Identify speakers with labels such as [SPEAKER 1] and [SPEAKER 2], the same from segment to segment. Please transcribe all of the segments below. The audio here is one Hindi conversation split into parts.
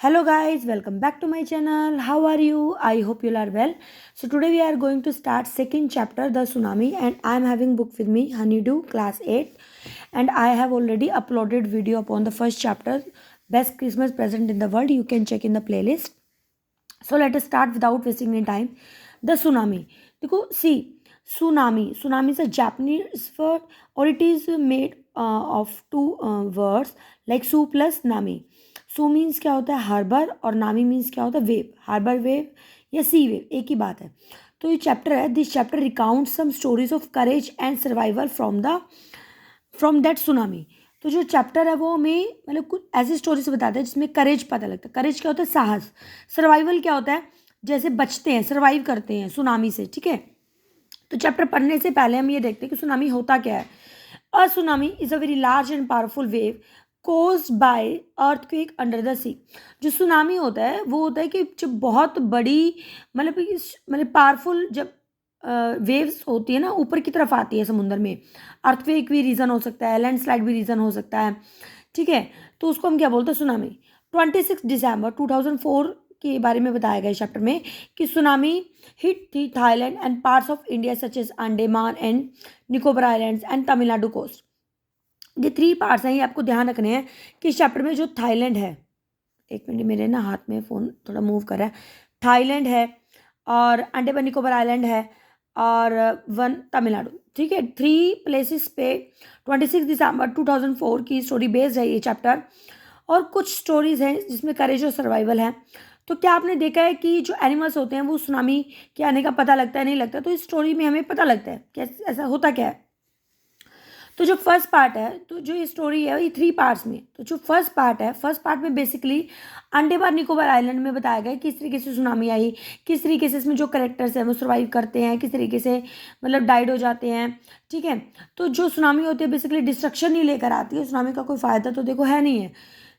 [SPEAKER 1] Hello guys, welcome back to my channel. How are you? I hope you are well. So today we are going to start second chapter, The Tsunami, and I am having book with me, Honeydew class 8, and I have already uploaded video upon the first chapter, Best Christmas Present in the World. You can check in the playlist. So let us start without wasting any time. The Tsunami. See, Tsunami is a Japanese word, or it is made of two words like su plus nami. So means क्या होता है हार्बर, और नामी मीन्स क्या होता है वेव. हार्बर वेव या सी वेव एक ही बात है. तो ये चैप्टर है, this chapter recount some stories of courage and survival from that tsunami. तो जो चैप्टर है वो हमें मतलब कुछ ऐसी स्टोरी से बताता है जिसमें करेज पता लगता है. करेज क्या होता है? साहस. सर्वाइवल क्या होता है? जैसे बचते हैं, सर्वाइव करते हैं सुनामी से. ठीक है, तो चैप्टर पढ़ने से पहले हम ये देखते हैं कि सुनामी होता क्या है. A tsunami is a very large and powerful wave caused by earthquake under the sea. जो सुनामी होता है वो होता है कि जब बहुत बड़ी मतलब पावरफुल जब वेव्स होती है ना, ऊपर की तरफ आती है समुद्र में. अर्थक्वेक भी रीज़न हो सकता है, लैंडस्लाइड भी रीज़न हो सकता है. ठीक है, तो उसको हम क्या बोलते हैं? सुनामी. 26 दिसंबर 2004 के बारे में बताया गया चैप्टर में कि सुनामी हिट थी Thailand and parts of India such as Andaman and Nicobar islands and Tamil Nadu coast. ये 3 पार्ट्स हैं, ये आपको ध्यान रखने हैं कि इस चैप्टर में जो थाईलैंड है, एक मिनट मेरे ना हाथ में फ़ोन थोड़ा मूव कर रहा है. थाईलैंड है और अंडमान निकोबार आइलैंड है और वन तमिलनाडु. ठीक है, 3 प्लेसेस पे 26 दिसंबर 2004 की स्टोरी बेस्ड है ये चैप्टर. और कुछ स्टोरीज़ हैं जिसमें करेज और सर्वाइवल है. तो क्या आपने देखा है कि जो एनिमल्स होते हैं वो सुनामी के आने का पता लगता है, नहीं लगता? तो इस स्टोरी में हमें पता लगता है कैसे ऐसा होता क्या है. तो जो फर्स्ट पार्ट है, तो जो ये स्टोरी है ये 3 पार्ट्स में. तो जो फर्स्ट पार्ट है, फर्स्ट पार्ट में बेसिकली अंडमान निकोबार आइलैंड में बताया गया है किस तरीके से सुनामी आई, किस तरीके से इसमें जो करेक्टर्स हैं वो सर्वाइव करते हैं, किस तरीके से मतलब डाइड हो जाते हैं. ठीक है, तो जो सुनामी होती है बेसिकली डिस्ट्रक्शन ही लेकर आती है. सुनामी का कोई फ़ायदा तो देखो है नहीं है.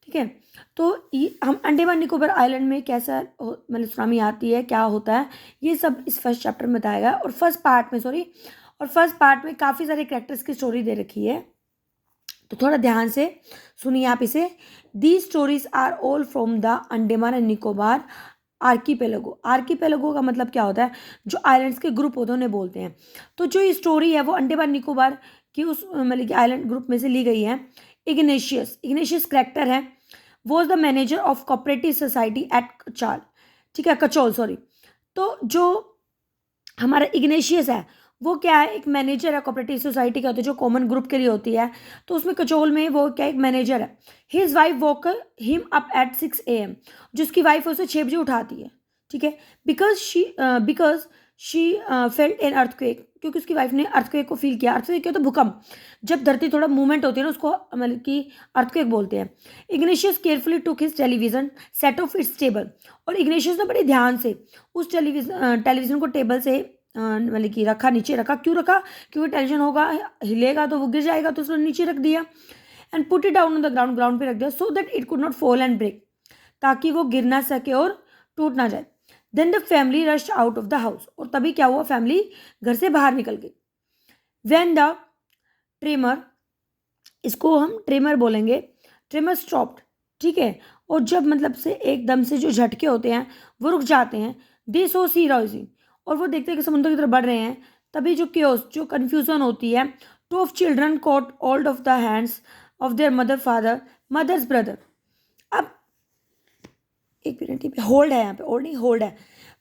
[SPEAKER 1] ठीक है, तो ये हम अंडमान निकोबार आइलैंड में कैसा मतलब सुनामी आती है, क्या होता है, ये सब इस फर्स्ट चैप्टर में बताएगा. और फर्स्ट पार्ट में काफ़ी सारे कैरेक्टर्स की स्टोरी दे रखी है, तो थोड़ा ध्यान से सुनिए आप इसे. The stories are all from the Andaman and Nicobar archipelago. Archipelago का मतलब क्या होता है? जो आइलैंड्स के ग्रुप होते हैं उन्हें बोलते हैं. तो जो ये स्टोरी है वो अंडमान निकोबार की उस मतलब कि आइलैंड ग्रुप में से ली गई है. इग्नेशियस करेक्टर है, was the manager of cooperative society at Katchal. ठीक है, कचौल सॉरी. तो जो हमारा इग्नेशियस है वो क्या है? एक मैनेजर है कोऑपरेटिव सोसाइटी का, होता है जो कॉमन ग्रुप के लिए होती है. तो उसमें कचोल में वो क्या एक मैनेजर है. His wife woke him up at 6 AM. जिसकी वाइफ उसे 6 बजे उठाती है. ठीक है, because she felt an earthquake, क्योंकि उसकी वाइफ ने अर्थक्वेक को फील किया. अर्थक्वेक क्या होता है? भूकंप. जब धरती थोड़ा मूवमेंट होती है ना उसको मतलब कि अर्थक्वेक बोलते हैं. Ignatius carefully took his television set of its table. और इग्नेशियस ने बड़े ध्यान से उस टेलीविज़न को टेबल से मतलब कि रखा, नीचे रखा. क्यों रखा? क्योंकि टेंशन होगा, हिलेगा तो वो गिर जाएगा, तो उसने नीचे रख दिया. And put it down on the ground पे रख दिया, so that it could not fall and break, ताकि वो गिर ना सके और टूट ना जाए. Then the family rushed out of the house. और तभी क्या हुआ? फैमिली घर से बाहर निकल गई. व्हेन द ट्रेमर, इसको हम ट्रेमर बोलेंगे, ट्रेमर स्टॉप्ड. ठीक है, और जब मतलब से एकदम से जो झटके होते हैं वो रुक जाते हैं. दे सो सी राइजिंग. और वो देखते हैं कि समुद्र की तरफ बढ़ रहे हैं. तभी जो क्योस, जो कन्फ्यूजन होती है, 2 of children caught hold of the hands of their mothers brother. अब एक मिनट, होल्ड है यहाँ पे, होल्ड नहीं होल्ड है.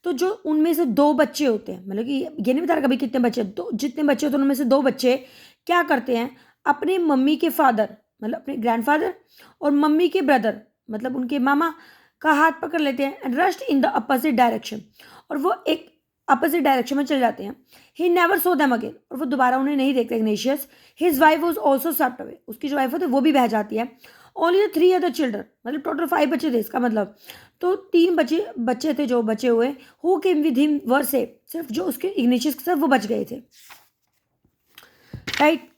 [SPEAKER 1] तो जो उनमें से 2 बच्चे होते हैं, मतलब कि ये नहीं बता रहा कभी कितने बच्चे, तो जितने बच्चे होते हैं उनमें से 2 बच्चे क्या करते हैं? अपने मम्मी के फादर मतलब अपने ग्रैंडफादर और मम्मी के ब्रदर मतलब उनके मामा का हाथ पकड़ लेते हैं. And rushed in the opposite direction. और वो एक अपोजिट डायरेक्शन में चले जाते हैं. He never so them again. और वो दोबारा उन्हें नहीं देखते. Ignatius, his wife was also swept away. उसकी जो वाइफ होती है वो भी बह जाती है. ओनली द 3 अदर चिल्ड्रन, मतलब टोटल 5 बच्चे थे इसका मतलब. तो 3 बच्चे थे जो बचे हुए. Who came with him were safe. सिर्फ जो उसके इग्नेशियस के साथ वो बच गए थे. राइट,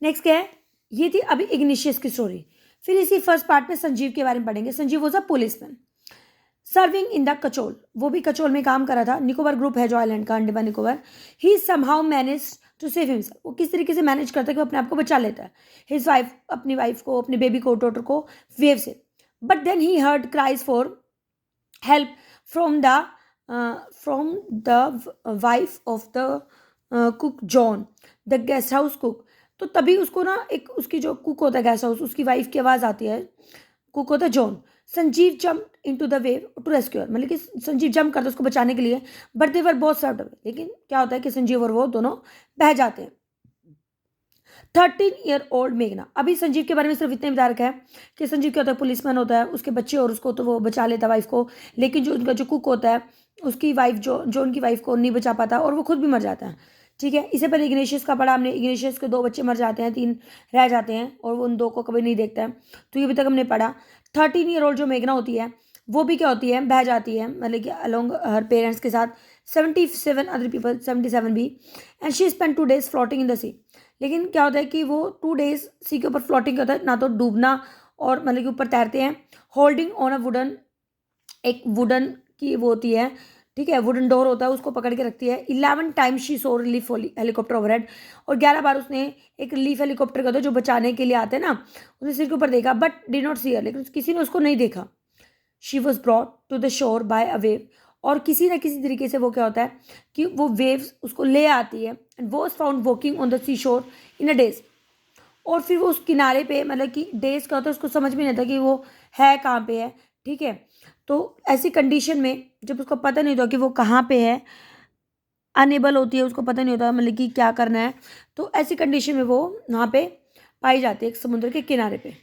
[SPEAKER 1] नेक्स्ट क्या है? ये थी अभी इग्नेशियस की स्टोरी. फिर इसी फर्स्ट पार्ट में संजीव के बारे में पढ़ेंगे. Sanjeev was a policeman serving in the Katchal. वो भी कचोल में काम करा था. निकोबार ग्रुप है जो आइलैंड का, Andaman Nicobar. He somehow manage to save himself. वो किस तरीके से मैनेज करता है कि वो अपने आप को बचा लेता है. हिज वाइफ, अपनी वाइफ को, अपने बेबी को, डॉटर को वेव से. But then he heard cries for help from the wife of the cook John, the guest house cook. तो तभी उसको ना एक उसकी जो कुक होता है गेस्ट हाउस, उसकी वाइफ की आवाज़ आती है, कुक होता है John. Sanjeev jump into the wave to rescue her, मतलब कि संजीव जंप करता है उसको बचाने के लिए, but they were both swept away. लेकिन क्या होता है कि संजीव और वो दोनों बह जाते हैं. 13-year-old मेघना. अभी संजीव के बारे में सिर्फ इतना बता रखा है कि संजीव क्या होता है, पुलिसमैन होता है, उसके बच्चे और उसको तो वो बचा लेता है वाइफ को, लेकिन जो उनका जो कुक होता है उसकी वाइफ जो उनकी वाइफ को नहीं बचा पाता और वो खुद भी मर जाता है. ठीक है. इससे पहले इग्नेशियस का पढ़ा हमने. इग्नेशियस के 2 बच्चे मर जाते हैं, 3 रह जाते हैं और वो उन 2 को कभी नहीं देखता है. तो ये अभी तक हमने पढ़ा. 13-year-old जो मेघना होती है वो भी क्या होती है, बह जाती है, मतलब कि अलोंग हर पेरेंट्स के साथ 77 अदर पीपल, 77 भी. And she spend 2 days floating in the sea. लेकिन क्या होता है कि वो 2 days सी के ऊपर फ्लोटिंग होता है, ना तो डूबना और मतलब कि ऊपर तैरते हैं. होल्डिंग ऑन अ वुडन, एक वुडन की वो होती है, ठीक है, वुडन डोर होता है, उसको पकड़ के रखती है. 11 times she so relief helicopter overhead. और 11 बार उसने एक रिलीफ हेलीकॉप्टर का, जो बचाने के लिए आते हैं ना, उसने सिर के ऊपर देखा, but did not see her, लेकिन किसी ने उसको नहीं देखा. She was brought to the shore by a wave. और किसी न किसी तरीके से वो क्या होता है कि वो वेव्स उसको ले आती है. And was found walking on the sea shore in a days. और फिर वो उस किनारे पे, मतलब कि डेज का होता है, उसको समझ में नहीं आता कि वो है कहाँ पे है. ठीक है. तो ऐसी कंडीशन में जब उसको पता नहीं होता कि वो कहाँ पे है, अनेबल होती है, उसको पता नहीं होता मतलब कि क्या करना है, तो ऐसी कंडीशन में वो वहाँ पे पाई जाती है, एक समुद्र के किनारे पे.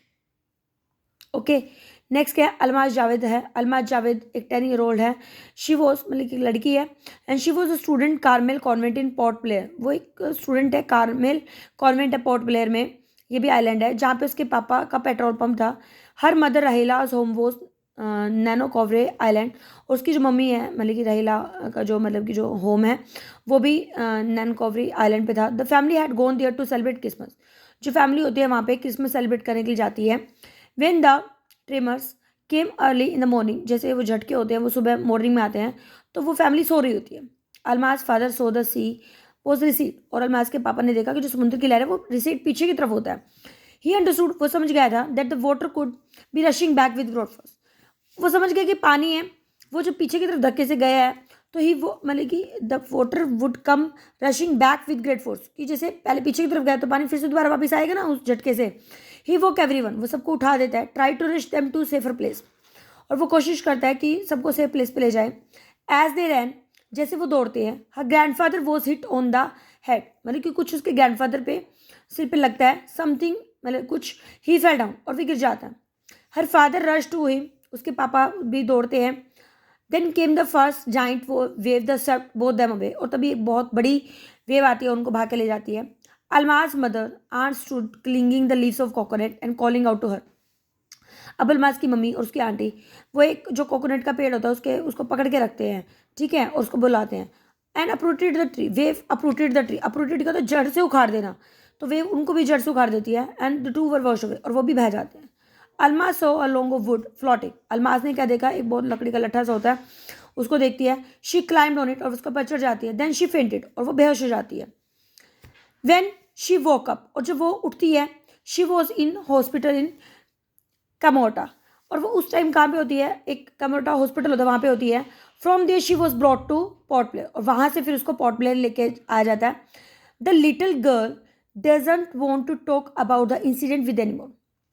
[SPEAKER 1] ओके. नेक्स्ट क्या है, अलमाज जावेद है. अलमाज जावेद एक 10-year-old है. शी वॉज, मतलब कि लड़की है. And she was a student Carmel convent in port Blair. वो एक स्टूडेंट है, कार्मेल कॉन्वेंट है पोर्ट ब्लेयर में. ये भी आइलैंड है जहाँ पे उसके पापा का पेट्रोल पंप था. Her mother Rahela's home was Nancowry island. और उसकी जो मम्मी है, मतलब कि रहेला का जो मतलब कि जो होम है वो भी नैन कॉवरी आइलैंड पे था. The family had gone there to celebrate Christmas. जो फैमिली होती है वहाँ पे क्रिसमस सेलिब्रेट करने के लिए जाती है. When the trimmers came early in the morning. जैसे वो झटके होते हैं, वो सुबह मॉर्निंग में आते हैं, तो वो फैमिली सो रही होती है. Almaz father saw the sea was recede. और अलमाज के पापा ने देखा कि जो समुद्र की लहर है वो रिसीड पीछे की तरफ होता है. ही अंडरस्टूड, वो समझ गया था, that the water could be rushing back with great force. वो समझ गया कि पानी है वो जो पीछे की तरफ धक्के से गया है, तो ही वो मतलब कि the water would come rushing back with great force, कि जैसे पहले पीछे की तरफ गया तो पानी फिर से दोबारा वापस आएगा ना उस झटके से. ही वॉक एवरीवन, वो सबको उठा देता है. Try to reach them to safer place. और वो कोशिश करता है कि सबको सेफ प्लेस पे ले जाए. एज दे रैन, जैसे वो दौड़ते हैं, her grandfather was hit on the head, मतलब कि कुछ उसके ग्रैंडफादर पे सिर पे लगता है. समथिंग, मतलब कुछ. ही फेल डाउन, और फिर गिर जाता है. Her father rush to him, उसके पापा भी दौड़ते हैं. Then came the first giant wave the swept both them away. और तभी एक बहुत बड़ी वेव आती है, उनको भाग के ले जाती है. Almaz mother aunt stood clinging the leaves of coconut and calling out to her. अब अलमाज की मम्मी और उसकी आंटी, वो एक जो कोकोनट का पेड़ होता है उसको पकड़ के रखते हैं. ठीक है. और उसको बुलाते हैं. And uprooted the tree. Wave uprooted the tree. Uprooted का तो जड़ से उखाड़ देना, तो वेव उनको भी जड़ से उखाड़ देती है. And the two were wash away, और वो भी बह जाते हैं. Almaz saw a log of wood floating. Almaz ने क्या देखा, एक बहुत लकड़ी का लट्ठा सा होता है, उसको देखती है. शी क्लाइम्ड ऑन इट, और उसके ऊपर चढ़ जाती है. देन शी फेंटेड, और वो बेहोश हो जाती है. व्हेन शी वोक अप, और जब वो उठती है, she was in hospital in Kamorta. और वो उस टाइम कहाँ पे होती है, एक कमोटा हॉस्पिटल होता है वहाँ पे होती है. From there she was brought to Port Blair, और वहाँ से फिर उसको पोर्ट ब्लेयर लेके आ जाता है. The little girl doesn't want to talk about the incident with any more.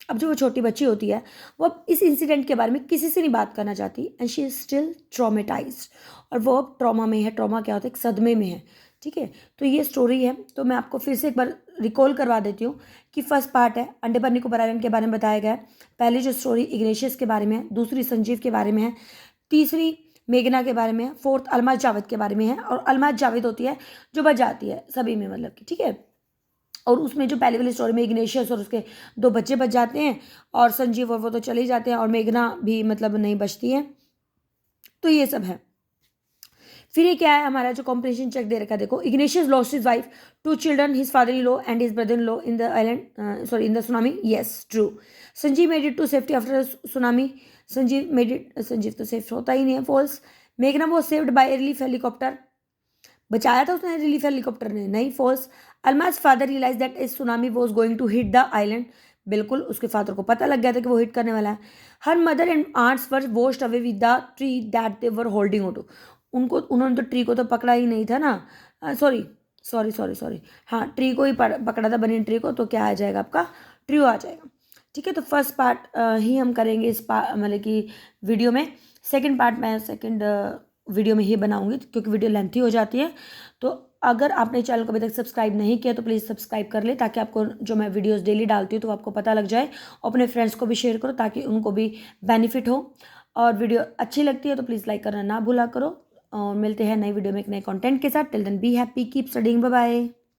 [SPEAKER 1] अब जो वो छोटी बच्ची होती है, वो अब इस इंसिडेंट के बारे में किसी से नहीं बात करना चाहती. And she is still traumatised, और वो अब ट्रॉमा में है. ट्रॉमा क्या होता है, एक सदमे में है. ठीक है. तो ये स्टोरी है. तो मैं आपको फिर से एक बार रिकॉल करवा देती हूँ कि फर्स्ट पार्ट है अंडमान निकोबार आइलैंड के बारे में बताया गया है. पहली जो स्टोरी इग्नेशियस के बारे में है, दूसरी संजीव के बारे में है, तीसरी मेघना के बारे में है, फोर्थ अलमाज जावेद के बारे में है. और अलमाज जावेद होती है जो बच जाती है सभी में, मतलब कि ठीक है. और उसमें जो पहले वाली स्टोरी में इग्नेशियस और उसके 2 बच्चे बच जाते हैं, और संजीव और वो तो चले ही जाते हैं, और मेघना भी मतलब नहीं बचती है. तो ये सब है. फिर ये क्या है, हमारा जो कॉम्प्रिहेंशन चेक दे रखा है. देखो, Ignatius lost his wife, 2 children, his father in law and his brother in law in the island, sorry in the tsunami. Yes, true. Sanjeev made it to safety after tsunami. Sanjeev तो सेफ होता ही नहीं है. फॉल्स. मेघना was saved by relief helicopter. बचाया था उसने रिलीफ हेलीकॉप्टर ने, नहीं. False. Almaz father realise that a tsunami was going to hit the island. बिल्कुल उसके फादर को पता लग गया था कि वो हिट करने वाला है। Her mother and aunts were washed away with the tree that they were holding on to. उन्होंने तो ट्री को तो पकड़ा ही नहीं था ना, सॉरी सॉरी सॉरी सॉरी, हाँ ट्री को ही पकड़ा था, बनी ट्री को, तो क्या आ जाएगा आपका, ट्रियो आ जाएगा। ठीक है, तो फर्स्ट पार्ट ही हम करेंगे इस मतलब कि वीडियो में। सेकंड पार्ट मैं सेकंड वीडियो में ही बनाऊंगी क्योंकि वीडियो लेंथी हो जाती है। तो अगर आपने चैनल को अभी तक सब्सक्राइब नहीं किया तो प्लीज़ सब्सक्राइब कर ले, ताकि आपको जो मैं वीडियोस डेली डालती हूँ तो आपको पता लग जाए। अपने फ्रेंड्स को भी शेयर करो ताकि उनको भी बेनिफिट हो। और वीडियो अच्छी लगती है तो प्लीज़ लाइक करना ना भूला करो। और मिलते हैं नई वीडियो में एक नए कंटेंट के साथ। Till then be happy, keep studying, bye bye.